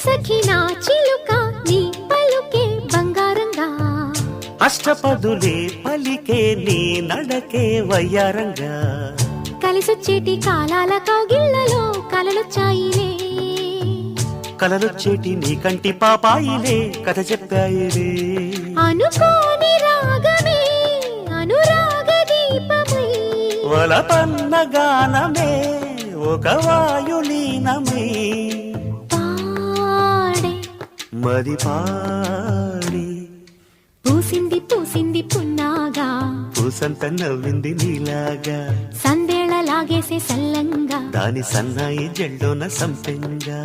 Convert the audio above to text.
సఖి నా చిలుక నీ పలుకే బంగారంగా అష్టపదులే పలికే నీ నడకే వయ్యారంగా కలిసొచ్చేటి కాలాల కౌగిళ్లలో కలలొచ్చాయిలే కలలొచ్చేటి నీ కంటి పాపాయిలే కథ చెప్పాయిలే అనుకోని రాగమే అనురాగ దీపమై వలపన్న గానమే ఒక వాయులీనమై పాడే మది పాడి పూసింది పూసింది పున్నాగా పూసంత నవ్వింది నీలాగా సందేళ లాగేసే సల్లంగా దాని సన్నాయి జెండోన సంపెంగా